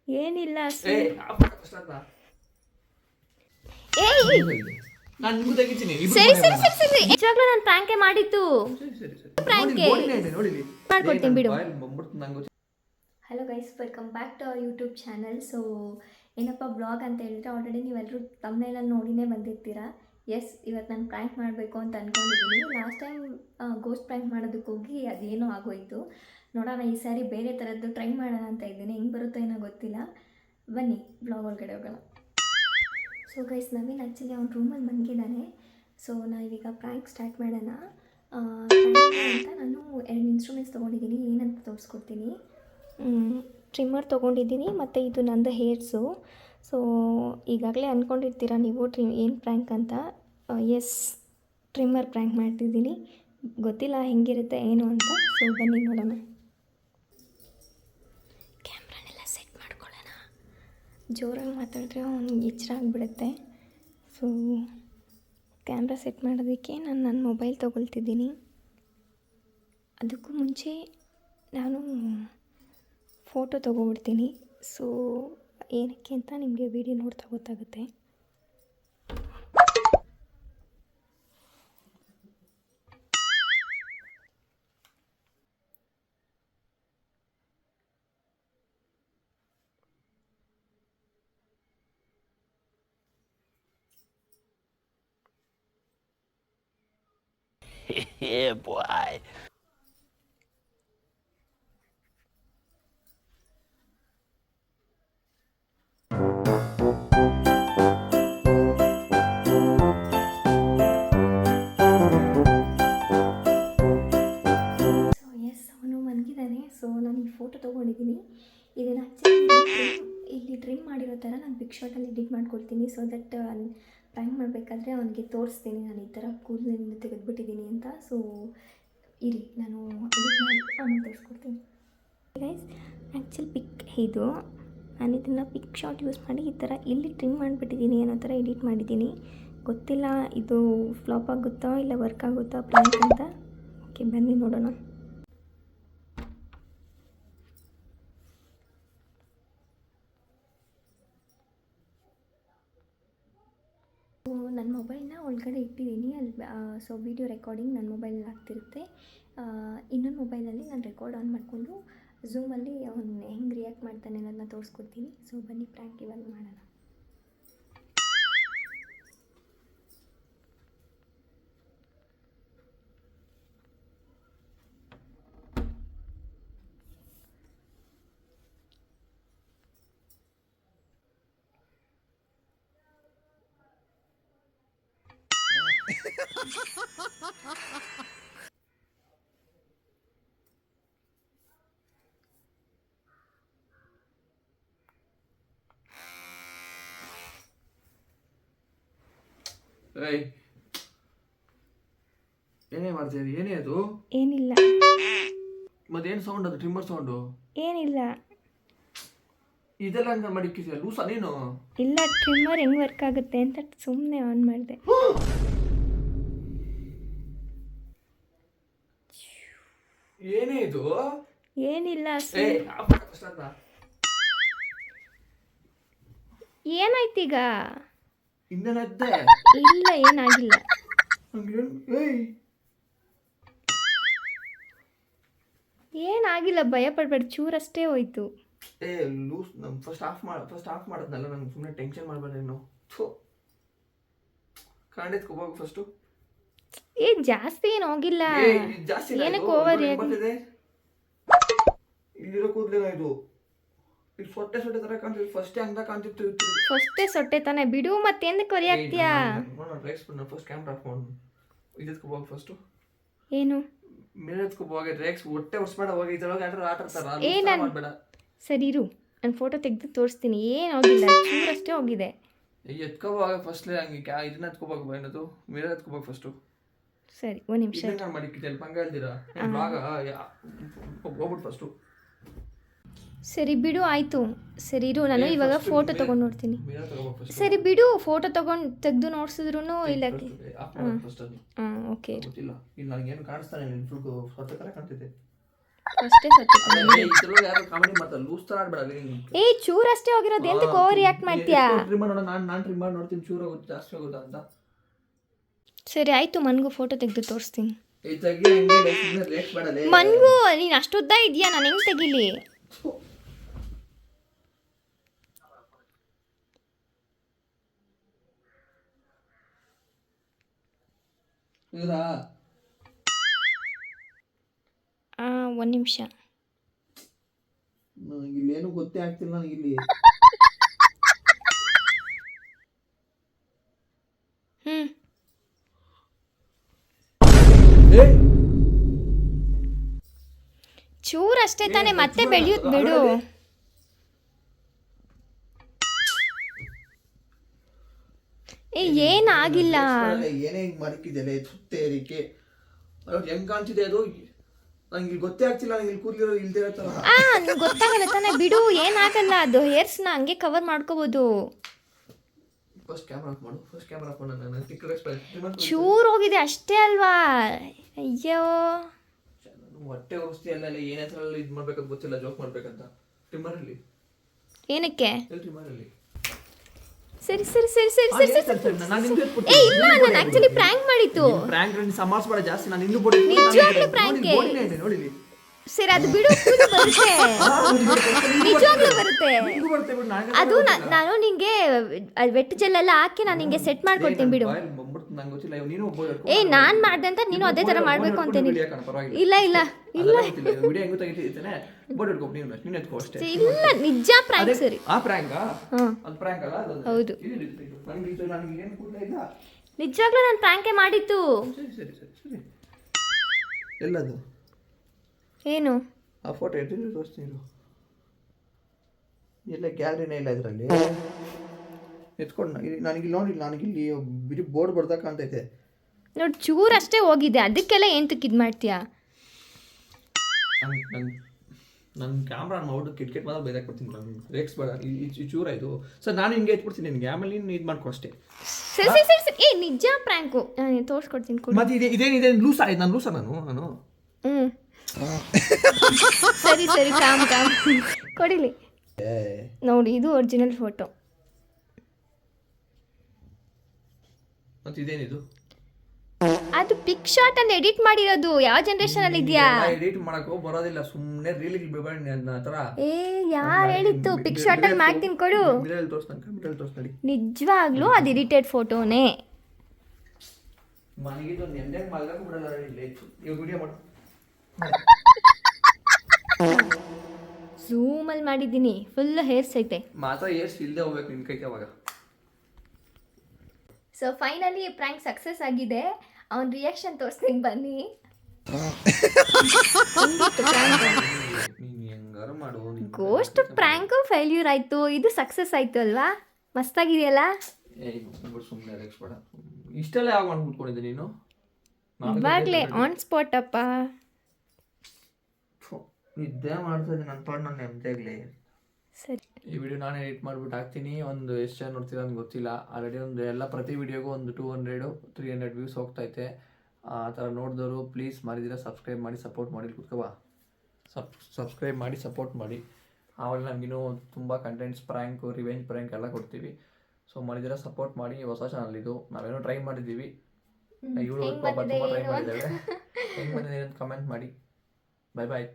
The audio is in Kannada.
ಏನಿಲ್ಲ ಏ ಫಸ್ಟ್ ಅಲ್ಲ ಏಯ್ ನಾನು ನಿಮ್ಗೂ ತೆಗಿತೀನಿ ಸರಿ ಸರಿ ಸರಿ ಸರಿ ನಿಜವಾಗ್ಲೂ ನಾನು ಪ್ರ್ಯಾಂಕೆ ಮಾಡಿದ್ದು ಸರಿ ಸರಿ ಸರಿ ಪ್ರ್ಯಾಂಕೆ ನೋಡಿಲಿ ಮಾಡ್ಕೊಡ್ತೀನಿ ಬಿಡು. ಬಾಯಲ್ಲಿ ಬಂದ್ಬಿಡ್ತು ನಂಗೆ. Hello guys, welcome back to our YouTube channel. So ಏನಪ್ಪ ಬ್ಲಾಗ್ ಅಂತ ಹೇಳಿದ್ರೆ ಆಲ್ರೆಡಿ ನೀವೆಲ್ಲರೂ ತಮ್ಮನೇಲಲ್ಲಿ ನೋಡಿನೇ ಬಂದಿರ್ತೀರಾ. ಎಸ್, ಇವತ್ತು ನಾನು ಪ್ರ್ಯಾಂಕ್ ಮಾಡಬೇಕು ಅಂತ ಅಂದ್ಕೊಂಡಿದ್ದೀನಿ. ಲಾಸ್ಟ್ ಟೈಮ್ ಗೋಸ್ಟ್ ಪ್ರ್ಯಾಂಕ್ ಮಾಡೋದಕ್ಕೆ ಹೋಗಿ ಅದೇನೋ ಆಗೋಯಿತು. ನೋಡೋಣ ಈ ಸಾರಿ ಬೇರೆ ಥರದ್ದು ಟ್ರೈ ಮಾಡೋಣ ಅಂತ ಇದ್ದೀನಿ. ಹೆಂಗೆ ಬರುತ್ತೋ ಏನೋ ಗೊತ್ತಿಲ್ಲ. ಬನ್ನಿ ಬ್ಲಾಗ್ ಒಳಗಡೆ ಹೋಗೋಣ. ಸೊ ಗೈಸ್, ನವೀನ್ ಆ್ಯಕ್ಚುಲಿ ಅವ್ನ ರೂಮಲ್ಲಿ ಮಲಗಿದ್ದಾನೆ. ಸೊ ನಾವೀಗ ಪ್ರ್ಯಾಂಕ್ ಸ್ಟಾರ್ಟ್ ಮಾಡೋಣ. ಅಂತ ನಾನು 2 ಇನ್ಸ್ಟ್ರೂಮೆಂಟ್ಸ್ ತೊಗೊಂಡಿದ್ದೀನಿ. ಏನಂತ ತೋರಿಸ್ಕೊಡ್ತೀನಿ. ಟ್ರಿಮ್ಮರ್ ತೊಗೊಂಡಿದ್ದೀನಿ ಮತ್ತು ಇದು ನಂದು ಹೇರ್ಸು. ಸೊ ಈಗಾಗಲೇ ಅಂದ್ಕೊಂಡಿರ್ತೀರ ನೀವು ಏನು ಪ್ರ್ಯಾಂಕ್ ಅಂತ. ಎಸ್, ಟ್ರಿಮ್ಮರ್ ಪ್ರ್ಯಾಂಕ್ ಮಾಡ್ತಿದ್ದೀನಿ. ಗೊತ್ತಿಲ್ಲ ಹೆಂಗಿರುತ್ತೆ ಏನು ಅಂತ. ಸೊ ಬನ್ನಿ ನೋಡೋಣ. ಕ್ಯಾಮ್ರಾನೆಲ್ಲ ಸೆಟ್ ಮಾಡ್ಕೊಳ್ಳೋಣ. ಜೋರಾಗಿ ಮಾತಾಡಿದ್ರೆ ಅವ್ನಿಗೆ ಎಚ್ಚರ ಆಗಿಬಿಡುತ್ತೆ. ಸೊ ಕ್ಯಾಮ್ರಾ ಸೆಟ್ ಮಾಡೋದಕ್ಕೆ ನಾನು ನನ್ನ ಮೊಬೈಲ್ ತೊಗೊಳ್ತಿದ್ದೀನಿ. ಅದಕ್ಕೂ ಮುಂಚೆ ನಾನು ಫೋಟೋ ತೊಗೊಬಿಡ್ತೀನಿ. ಸೊ ಏನಕ್ಕೆ ಅಂತ ನಿಮಗೆ ವಿಡಿಯೋ ನೋಡ್ತಾ ಗೊತ್ತಾಗುತ್ತೆ. Yeah, boy. ಸೊ ಎಸ್, ಅವನು ಮಲಗಿದ್ದಾನೆ. ಸೊ ನಾನು ಈ ಫೋಟೋ ತೊಗೊಂಡಿದ್ದೀನಿ. ಇದನ್ನು ಆ್ಯಕ್ಚುಲಿ ಇಲ್ಲಿ ಟ್ರಿಮ್ ಮಾಡಿರೋ ಥರ ನಾನು ಬಿಗ್ ಶಾರ್ಟಲ್ಲಿ ಎಡಿಟ್ ಮಾಡ್ಕೊಳ್ತೀನಿ. ಸೊ ದಟ್ ಪ್ರ್ಯಾಂಕ್ ಮಾಡಬೇಕಾದ್ರೆ ಅವನಿಗೆ ತೋರಿಸ್ತೀನಿ ನಾನು ಈ ಥರ ಕೂದಲಿಂದ ತೆಗೆದುಬಿಟ್ಟಿದ್ದೀನಿ ಅಂತ. ಸೊ ಇರಿ, ನಾನು ಎಡಿಟ್ ಮಾಡಿ ಆಮೇಲೆ ತೋರಿಸ್ಕೊಡ್ತೀನಿ. ಗೈಸ್, ಆ್ಯಕ್ಚುಲಿ ಪಿಕ್ ಇದು. ನಾನು ಇದನ್ನು ಪಿಕ್ ಶಾರ್ಟ್ ಯೂಸ್ ಮಾಡಿ ಈ ಥರ ಇಲ್ಲಿ ಟ್ರಿಮ್ ಮಾಡಿಬಿಟ್ಟಿದ್ದೀನಿ ಅನ್ನೋ ಥರ ಎಡಿಟ್ ಮಾಡಿದ್ದೀನಿ. ಗೊತ್ತಿಲ್ಲ ಇದು ಫ್ಲಾಪ್ ಆಗುತ್ತೋ ಇಲ್ಲ ವರ್ಕ್ ಆಗುತ್ತೋ ಪ್ರ್ಯಾಂಕ್ ಅಂತ. ಓಕೆ, ಬನ್ನಿ ನೋಡೋಣ. ನನ್ನ ಮೊಬೈಲ್ನ ಒಳಗಡೆ ಇಟ್ಟಿದ್ದೀನಿ ಅಲ್ಲಿ. ಸೊ ವೀಡಿಯೋ ರೆಕಾರ್ಡಿಂಗ್ ನನ್ನ ಮೊಬೈಲಲ್ಲಿ ಆಗ್ತಿರುತ್ತೆ. ಇನ್ನೊಂದು ಮೊಬೈಲಲ್ಲಿ ನಾನು ರೆಕಾರ್ಡ್ ಆನ್ ಮಾಡಿಕೊಂಡು ಝೂಮಲ್ಲಿ ಅವನು ಹೆಂಗೆ ರಿಯಾಕ್ಟ್ ಮಾಡ್ತಾನೆ ಅನ್ನೋದನ್ನ ತೋರಿಸ್ಕೊಡ್ತೀನಿ. ಸೊ ಬನ್ನಿ ಪ್ರ್ಯಾಂಕ್ ಇವಾಗ ಮಾಡೋಣ. ಏಯ್, ಏನೇ ಮಾಡ್ತಿದ್ದೀರಿ? ಏನೇ ಅದು? ಏನಿಲ್ಲ ಮತ್ತೇನು ಸೌಂಡ್ ಅದು? Trimmer sound? ಏನಿಲ್ಲ ಇದೆಲ್ಲ ಹಂಗೆ ಮಾಡಿಕ್ಕಿದ್ಯಾ? ಲೂಸಾ ನೀನು? ಇಲ್ಲ, ಟ್ರಿಮ್ಮರ್ ಹೆಂಗೆ ವರ್ಕ್ ಆಗುತ್ತೆ ಅಂತ ಸುಮ್ಮನೆ ಆನ್ ಮಾಡಿದೆ. ಏನೇ ಇದು? ಏನಿಲ್ಲ. ಏ ಫಸ್ಟ್ ಅಲ್ಲ ಏನಾಯ್ತೀಗ? ಇನ್ನೇನದ್ದೆ? ಇಲ್ಲ, ಏನಾಗಿಲ್ಲ. ಏಯ್, ಏನಾಗಿಲ್ಲ, ಭಯ ಪಡ್ಬೇಡ. ಚೂರಷ್ಟೇ ಹೋಯ್ತು. ಏ ಲೂಸ್. ನಮ್ಮ ಫಸ್ಟ್ ಆಫ್ ಮಾಡೋದ್ನಲ್ಲ, ನಂಗೆ ಸುಮ್ಮನೆ ಟೆನ್ಷನ್ ಮಾಡಬೇಡ ನೀನು. ಕಾಂಡೆತ್ಕೋಬೇಕು ಫಸ್ಟು. ಏ ಜಾಸ್ತಿ ಏನು ಹೋಗಿಲ್ಲ. ಜಾಸ್ತಿ ಏನಕ್ಕೆ ಓವರ್ ರಿಯಾಕ್ಟ್? ಇಲ್ಲಿರೋ ಕೂದಲೇನ ಇದು? ಇದು ಸೊಟ್ಟೆ ತರ ಕಾಣ್ತಿತ್ತು. ಫಸ್ಟ್ ಹಂಗ ಕಾಣ್ತಿತ್ತು. ಫಸ್ಟೇ ಸೊಟ್ಟೆ ತಾನೆ, ಬಿಡು. ಮತ್ತೇನಕ್ಕೆ ರಿಯಾಕ್ಟ್ಯಾ? ಫಸ್ಟ್ ಕ್ಯಾಮ್ರಾ ಆಫ್ ಮಾಡು. ಇದೆತ್ಕೋಬೇಕು ಫಸ್ಟು. ಏನು ಮಿರರ್ ಎತ್ಕೋಬೇಕು. ರೇಕ್ಸ್ ಹೊಟ್ಟೆ ಹೊಡ್ಸ್ಬೇಡ. ಹೋಗಿ ಇದ್ರೊಳಗೆ ಆಟ ಆಡ್ತಾರ. ಏ ಮಾಡಬೇಡ. ಸರಿ ಇರು, ನಾನು ಫೋಟೋ ತೆಗೆದು ತೋರಿಸ್ತೀನಿ. ಏನು ಹೋಗಿಲ್ಲ, ಚೂರಷ್ಟೇ ಹೋಗಿದೆ. ಎತ್ಕೋವಾಗ ಫಸ್ಟ್ ಹಂಗೆ ಇದನ್ನ ಎತ್ಕೋಬೇಕು. ಏನದು? ಮಿರರ್ ಎತ್ಕೋಬೇಕು ಫಸ್ಟು. ಸರಿ, ಒಂದು ನಿಮಿಷ. ನಾನು ಮಾಡಿಕ್ಕಿದ್ದೆ ಪಂಗ ಹೇಳ್ತೀರಾ? ಬ್ಲಾಗ ಹೋಗ್ಬಿಟ್ಟು ಫಸ್ಟು. ಸರಿ ಬಿಡು, ಆಯಿತು. ಸರಿ ಇರು, ನಾನು ಇವಾಗ ಫೋಟೋ ತೊಗೊಂಡು ನೋಡ್ತೀನಿ. ಮಿರರ್ ತಗೋಬೇಕು ಫಸ್ಟ್. ಸರಿ ಬಿಡು, ಫೋಟೋ ತೆಗೆದು ನೋಡ್ಸಿದ್ರು ಇಲ್ಲ. ಆಫ್ ಮಾಡಿ ಫಸ್ಟ್ ಅದು. ಹಾಂ, ಓಕೆ. ಗೊತ್ತಿಲ್ಲ. ಇಲ್ಲಿ ನನಗೇನು ಕಾಣಿಸ್ತಾನೆ ಇಲ್ಲ. ಫುಲ್ ಹೊಟ್ಟೆ ಥರ ಕಾಣ್ತಿದೆ. ಅಷ್ಟೇ ಸತ್ತು. ಇದ್ರೊಳಗೆ ಯಾರು ಕಾಮಿಡಿ ಮಾಡ್ತಾರೆ ಲೂಸ್ ಥರ ಆಡ್ಬೇಡ ಏ ಚೂರಷ್ಟೇ ಹೋಗಿರೋದು ಎಂತಕ್ಕೆ ಓವರ್ ರಿಯಾಕ್ಟ್ ಮಾಡ್ತೀಯಾ? ಟ್ರಿಮ್ ಮಾಡೋಣ, ನಾನು ಟ್ರಿಮ್ ಮಾಡಿ ನೋಡ್ತೀನಿ ಚೂರು ಆಗುತ್ತೆ ಜಾಸ್ತಿ ಆಗುತ್ತಾ ಅಂತ. ಸರಿ ಆಯಿತು, ಮನ್ಗೂ ಫೋಟೋ ತೆಗೆದು ತೋರಿಸ್ತೀನಿ. ಈ ತೆಗಿ ಹಂಗೆ ರೇಟ್ ಬೇಡಲೇ. ಮನ್ಗೂ ನೀನು ಅಷ್ಟುದ್ದ ಇದೆಯಾ, ನಾನು ಹೆಂಗೆ ತೆಗಿಲಿ? ಒಂದು ನಿಮಿಷ. ಇಲ್ಲೇನು ಗೊತ್ತೇ ಆಗ್ತಿಲ್ಲ ನನಗಿಲ್ಲಿ. ಚೂರಷ್ಟೇ ತಾನೇ, ಮತ್ತೆ ಬೆಳೆಯುತ್ತೆ ಬಿಡು. ಏ ಏನಾಗಿಲ್ಲ. ಏನೇ ಹಿಂಗೆ ಮಡಕಿದೆಲೆ ಸುತ್ತೇರಿಕೆ ಹೆಂಗ್ ಕಾಣ್ತಿದೆ ಅದು ನಂಗೆ ಗೊತ್ತೇ ಆಗ್ತಿಲ್ಲ. ನಂಗೆ ಇಲ್ಲಿ ಕೂದಲಿರೋ ಇಲ್ದಿರೋ ತರ ಗೊತ್ತಾಗಲ್ಲ ತಾನೇ, ಬಿಡು ಏನಾಗಲ್ಲ. ಅದು ಹೇರ್ಸ್ನ ಹಂಗೆ ಕವರ್ ಮಾಡ್ಕೋಬೋದು. ಫಸ್ಟ್ ಕ್ಯಾಮ್ರಾ ಆಫ್ ಮಾಡು. ಫಸ್ಟ್ ಕ್ಯಾಮ್ರಾ ಆಫ್ ಮಾಡು. ನಾನು ಟಿಕ್ ಚೂರು ಹೋಗಿದೆ ಅಷ್ಟೇ ಅಲ್ವಾ? ಅಯ್ಯೋ ಹೊಟ್ಟೆ ಔಷಧಿ ಎಲ್ಲ ಏನ್ ಹತ್ರ ಇದು ಮಾಡ್ಬೇಕಂತ ಗೊತ್ತಿಲ್ಲ. ಜೋಕ್ ಮಾಡ್ಬೇಕಂತ ಟ್ರಿಮ್ಮರಲ್ಲಿ ಏನಕ್ಕೆ? ಟ್ರಿಮ್ಮರಲ್ಲಿ ಸರಿ ಸರಿ ಸರಿ ಸರಿ ಸರಿ ಸರಿ. ಏ ಇಲ್ಲ, ನಾನು ಆಕ್ಚುಲಿ ಪ್ರಾಂಕ್ ಮಾಡಿತ್ತು. ಪ್ರಾಂಕ್ ರೆಂಡ್ ಸಮಾರ್ಸ್ಬೇಡ ಜಾಸ್ತಿ. ನಾನು ಇನ್ನೂ ಬೋಡಿ ನಿಜವಾಗ್ಲೂ ಪ್ರಾಂಕ್. ನೋಡಿಲಿ ಸರಿ ಅದು ಬಿಡು, ಬರುತ್ತೆ ನಿಜವಾಗ್ಲೂ ಬರುತ್ತೆ. ಅದು ನಾನು ನಿಂಗೆ ವೆಟ್ ಜೆಲ್ ಎಲ್ಲ ಹಾಕಿ ನಾನು ನಿಂಗೆ ಸೆಟ್ ಮಾಡ್ಕೊಡ್ತೀನಿ ಬಿಡು. ಏ ನಾನ್ ಮಾಡ್ದೆ ಅಂತ ನೀನು ಅದೇ ತರ ಮಾಡ್ಬೇಕು ಅಂತೇನಿಲ್ಲ. ಇಲ್ಲ ಇಲ್ಲ ಇಲ್ಲ ಇಲ್ಲ, ನಿಜ ಪ್ರಾಂಕ್. ಸರಿ ಹೌದು, ನಿಜವಾಗ್ಲೂ ನಾನು ಪ್ರಾಂಕೇ ಮಾಡಿತ್ತು. ಎಲ್ಲದು ಏನು ಆ ಫೋಟೋ ಎತ್ತಿದ್ರು ತೋರಿಸ್ತೀನಿ. ಎಲ್ಲ ಗ್ಯಾಲರಿನೇ ಇಲ್ಲ ಇದರಲ್ಲಿ. ಎತ್ಕೊಂಡು ನನಗೆ ನೋಡಿ, ನನಗಿಲ್ಲಿ ಬಿಡಿ ಬೋರ್ಡ್ ಬರ್ದಾ ಕಾಣ್ತೈತೆ ನೋಡಿ. ಚೂರಷ್ಟೇ ಹೋಗಿದೆ, ಅದಕ್ಕೆಲ್ಲ ಎಂತಕ್ಕೆ ಇದು ಮಾಡ್ತೀಯಾ? ನನ್ನ ಕ್ಯಾಮ್ರಾ ಮಾಡ್ಬಿಟ್ಟು ಕಿಟ್ಕೆಟ್ ಮಾತ್ರ ಬೇರೆ ಕೊಡ್ತೀನಿ. ನಾನು ರೇಕ್ಸ್ ಬೇಡ, ಈ ಚೂರ ಇದು ಸರ್. ನಾನು ಹಿಂಗೆ ಎತ್ಬಿಡ್ತೀನಿ ನಿನಗೆ, ಆಮೇಲೆ ನೀನು ಇದು ಮಾಡ್ಕೊ ಅಷ್ಟೇ. ಸರಿ ಸರಿ ಸರಿ ಸರಿ. ಏ ನಿಜ ಪ್ರಾಂಕು, ನಾನು ತೋರಿಸ್ಕೊಡ್ತೀನಿ. ಮತ್ತೆ ಇದೇನಿದೆ ಲೂಸ್ ಆಯ್ತು. ನಾನು ಲೂಸ ನಾನು ಸರಿ ಸರಿ ಕಾಮ್ ಕೊಡಿಲಿ ನೋಡಿ. ಇದು ಒರಿಜಿನಲ್ ಫೋಟೋ. ಮತ್ತೆ ಇದೇನಿದು? ಅದು ಪಿಕ್ ಶಾಟ್ ಅನ್ನು ಎಡಿಟ್ ಮಾಡಿರೋದು. ಯಾವ ಜನರೇಷನ್ ಅಲ್ಲಿ ಇದೆಯಾ? ಎಡಿಟ್ ಮಾಡಕ್ಕೆ ಬರೋದಿಲ್ಲ, ಸುಮ್ಮನೆ ರೀಲಿಗೆ ಬೇಡ ತರ. ಏ ಯಾರು ಹೇಳಿತ್ತು ಪಿಕ್ ಶಾಟ್ ಅಲ್ಲಿ ಮಾಡ್ತೀನಿ? ಕೊಡು. ನಿಜವಾಗ್ಲೂ ಅದು ಎಡಿಟೆಡ್ ಫೋಟೋನೇ. ಮನೆಗಿದ್ದು ನೆಮ್ಮದಿಯಾಗಿ ಮಲ್ಗಕ್ಕೆ ಬಿಡಲ್ಲ. ಇವಾಗ ವಿಡಿಯೋ ಮಾಡು. ಝೂಮಲ್ಲಿ ಮಾಡಿದ್ದೀನಿ, ಫುಲ್ ಹೇರ್ಸ್ ಐತೆ. ಮಾತ್ರ ಹೇರ್ಸ್ ಇಲ್ಲದೆ ಹೋಗ್ಬೇಕು ನಿನ್ನ ಕೈಗೆ ಅವಾಗ. ಸೊ ಫೈನಲಿ ಪ್ರ್ಯಾಂಕ್ ಸಕ್ಸಸ್ ಆಗಿದೆ. ಅವನ ರಿಯಾಕ್ಷನ್ ತೋರಿಸ್ತೀನಿ ಬನ್ನಿ. ಹೆಂಗಾರು ಮಾಡು. ಗೋಸ್ಟ್ ಪ್ರ್ಯಾಂಕು ಫೇಲ್ಯೂರ್ ಆಯಿತು, ಇದು ಸಕ್ಸಸ್ ಆಯಿತು ಅಲ್ವಾ? ಮಸ್ತಾಗಿದೆಯಲ್ಲ? ಸುಮ್ಮನೆ ರೇಕ್ಸ್ಬೇಡ. ಇಷ್ಟೆಲ್ಲ ಯಾವಾಗ ಮಾಡಿ ಕೂತ್ಕೊಂಡಿದ್ದೆ ನೀನು? ಇವಾಗಲೇ ಆನ್ ಸ್ಪಾಟ್ ಅಪ್ಪ. ನಿದ್ದೆ ಮಾಡ್ತಾ ಇದ್ದೀನಿ ನನ್ನ ಪಾಡು. ನಾನು ನೆಮ್ಮದಿಯಾಗಲಿ. ಸರಿ, ಈ ವಿಡಿಯೋ ನಾನು ಎಡಿಟ್ ಮಾಡಿಬಿಟ್ಟು ಹಾಕ್ತೀನಿ. ಒಂದು ಎಷ್ಟು ಜನ ನೋಡ್ತೀರ ನನಗೆ ಗೊತ್ತಿಲ್ಲ. ಆಲ್ರೆಡಿ ಒಂದು ಎಲ್ಲ ಪ್ರತಿ ವಿಡಿಯೋಗೂ ಒಂದು 200-300 ವ್ಯೂಸ್ ಹೋಗ್ತೈತೆ. ಆ ಥರ ನೋಡಿದವರು ಪ್ಲೀಸ್ ಮಾಡಿದಿರ ಸಬ್ಸ್ಕ್ರೈಬ್ ಮಾಡಿ ಸಪೋರ್ಟ್ ಮಾಡಿ. ಕೂತ್ಕೋಬಾ, ಸಬ್ಸ್ಕ್ರೈಬ್ ಮಾಡಿ ಸಪೋರ್ಟ್ ಮಾಡಿ. ಆವಾಗ ನಮಗಿನ್ನೂ ತುಂಬ ಕಂಟೆಂಟ್ಸ್, ಪ್ರ್ಯಾಂಕು, ರಿವೆಂಜ್ ಪ್ರ್ಯಾಂಕ್ ಎಲ್ಲ ಕೊಡ್ತೀವಿ. ಸೊ ಮಾಡಿದಿರ ಸಪೋರ್ಟ್ ಮಾಡಿ. ಹೊಸ ಚಾನಲ್ ಇದು, ನಾವೇನೋ ಟ್ರೈ ಮಾಡಿದ್ದೀವಿ. ಇವಳು ತುಂಬ ಟ್ರೈ ಮಾಡಿದ್ದೇವೆ. ಹೆಂಗೆ ಬಂದಿದೆ ಅಂತ ಕಮೆಂಟ್ ಮಾಡಿ. ಬಾಯ್ ಬಾಯ್.